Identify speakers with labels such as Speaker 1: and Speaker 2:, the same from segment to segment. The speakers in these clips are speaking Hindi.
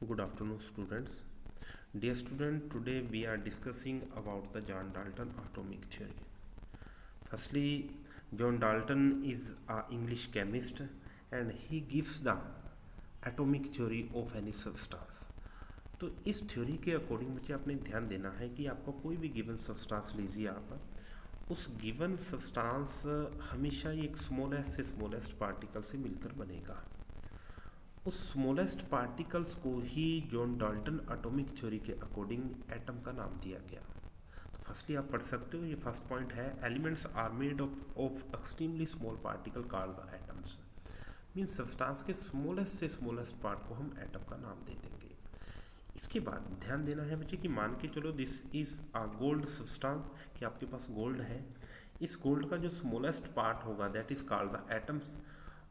Speaker 1: Good afternoon, students. Dear student, today we are discussing about the John Dalton atomic theory. Firstly, John Dalton is an English chemist and he gives the atomic theory of any substance. तो इस थ्योरी के अकॉर्डिंग बच्चे आपने ध्यान देना है कि आपको कोई भी गिवन सब्सटेंस लीजिए आप, उस गिवन सब्सटेंस हमेशा ही एक स्मॉलेस्ट से स्मॉलेस्ट पार्टिकल से मिलकर बनेगा। उस स्मॉलेस्ट पार्टिकल्स को ही जॉन डाल्टन एटॉमिक थ्योरी के अकॉर्डिंग एटम का नाम दिया गया। तो फर्स्टली आप पढ़ सकते हो, ये फर्स्ट पॉइंट है, elements are made of extremely small particle called the atoms. Means substance के स्मॉलेस्ट से स्मॉलेस्ट पार्ट को हम एटम का नाम दे देंगे। इसके बाद ध्यान देना है बच्चे कि मान के चलो this is a gold substance, कि आपके पास गोल्ड है। इस गोल्ड का जो स्मॉलेस्ट पार्ट होगा that is called the atoms,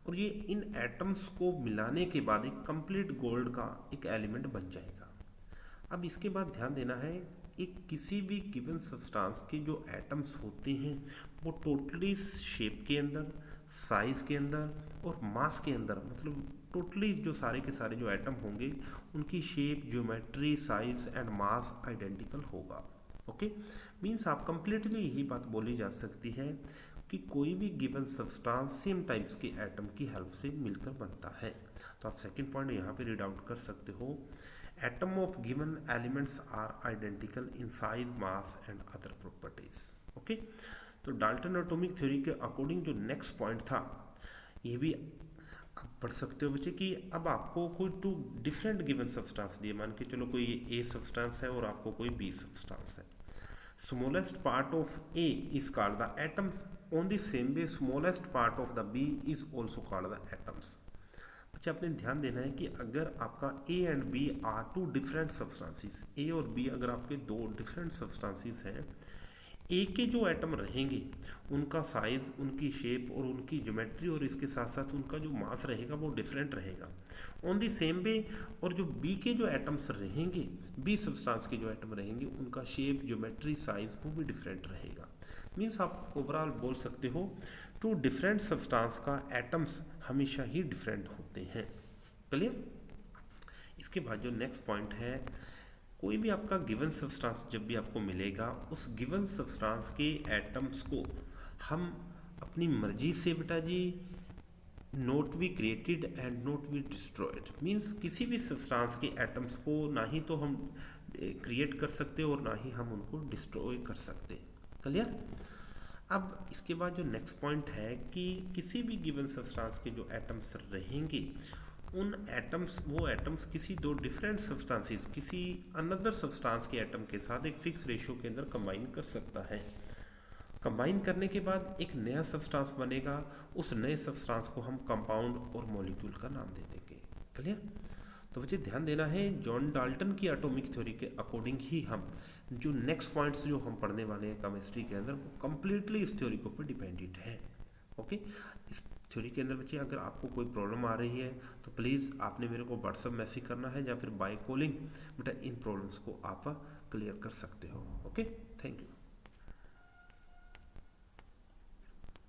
Speaker 1: और ये इन एटम्स को मिलाने के बाद एक कंप्लीट गोल्ड का एक एलिमेंट बन जाएगा। अब इसके बाद ध्यान देना है, एक किसी भी गिवन सब्सटेंस के जो एटम्स होते हैं वो टोटली शेप के अंदर, साइज के अंदर और मास के अंदर, मतलब टोटली जो सारे के सारे जो एटम होंगे उनकी shape, geometry, size and mass identical होगा। ओके, मीन्स आप कंप्लीटली यही बात बोली जा सकती है कि कोई भी गिवन सब्सटेंस सेम टाइप्स के एटम की हेल्प से मिलकर बनता है। तो आप सेकंड पॉइंट यहाँ पे रीड आउट कर सकते हो, atom of given elements are identical in size, mass and other properties. Okay, तो डाल्टन एटॉमिक थ्योरी के अकॉर्डिंग जो नेक्स्ट पॉइंट था ये भी आप पढ़ सकते हो बच्चे कि अब आपको कोई टू डिफरेंट गिवन सब्सटेंस दिए, मान के चलो कोई ए सब्सटेंस है और आपको कोई बी सब्सटेंस है। Smallest part of A is called the atoms. On the same way, smallest part of the B is also called the atoms. बच्चे आपने ध्यान देना है कि अगर आपका A and B are two different substances, A और B अगर आपके दो डिफरेंट सब्सटेंसेस हैं, ए के जो एटम रहेंगे उनका साइज, उनकी शेप और उनकी ज्योमेट्री और इसके साथ साथ उनका जो मास रहेगा वो डिफरेंट रहेगा। ऑन दी सेम वे, और जो बी के जो एटम्स रहेंगे, बी सब्सटेंस के जो एटम रहेंगे उनका शेप, ज्योमेट्री, साइज वो भी डिफरेंट रहेगा। मीन्स आप ओवरऑल बोल सकते हो टू डिफरेंट सब्सटेंस का एटम्स हमेशा ही डिफरेंट होते हैं। क्लियर? इसके बाद जो नेक्स्ट पॉइंट है, कोई भी आपका गिवन सब्सटेंस जब भी आपको मिलेगा उस गिवन सब्सटेंस के एटम्स को हम अपनी मर्जी से बेटा जी not be created and not be destroyed. Means किसी भी सब्सटेंस के एटम्स को ना ही तो हम क्रिएट कर सकते और ना ही हम उनको डिस्ट्रॉय कर सकते। क्लियर? अब इसके बाद जो नेक्स्ट पॉइंट है कि किसी भी गिवन सब्सटेंस के जो एटम्स रहेंगे उन एटम्स, वो एटम्स किसी दो डिफरेंट सब्सटेंसेस, किसी अनदर सब्सटेंस के एटम के साथ एक फिक्स रेशियो के अंदर कंबाइन कर सकता है। कंबाइन करने के बाद एक नया सब्सटेंस बनेगा, उस नए सब्सटेंस को हम कंपाउंड और मॉलिक्यूल का नाम दे देंगे। क्लियर? तो बच्चे ध्यान देना है, जॉन डाल्टन की एटॉमिक थ्योरी के अकॉर्डिंग ही हम जो नेक्स्ट पॉइंट्स जो हम पढ़ने वाले हैं केमिस्ट्री के अंदर वो कंप्लीटली इस थ्योरी के ऊपर डिपेंडेंट है। ओके, इस थ्योरी के अंदर बच्चे अगर आपको कोई प्रॉब्लम आ रही है तो प्लीज़ आपने मेरे को व्हाट्सअप मैसेज करना है या फिर बाय कॉलिंग, बेटा इन प्रॉब्लम्स को आप क्लियर कर सकते हो। Okay, thank you.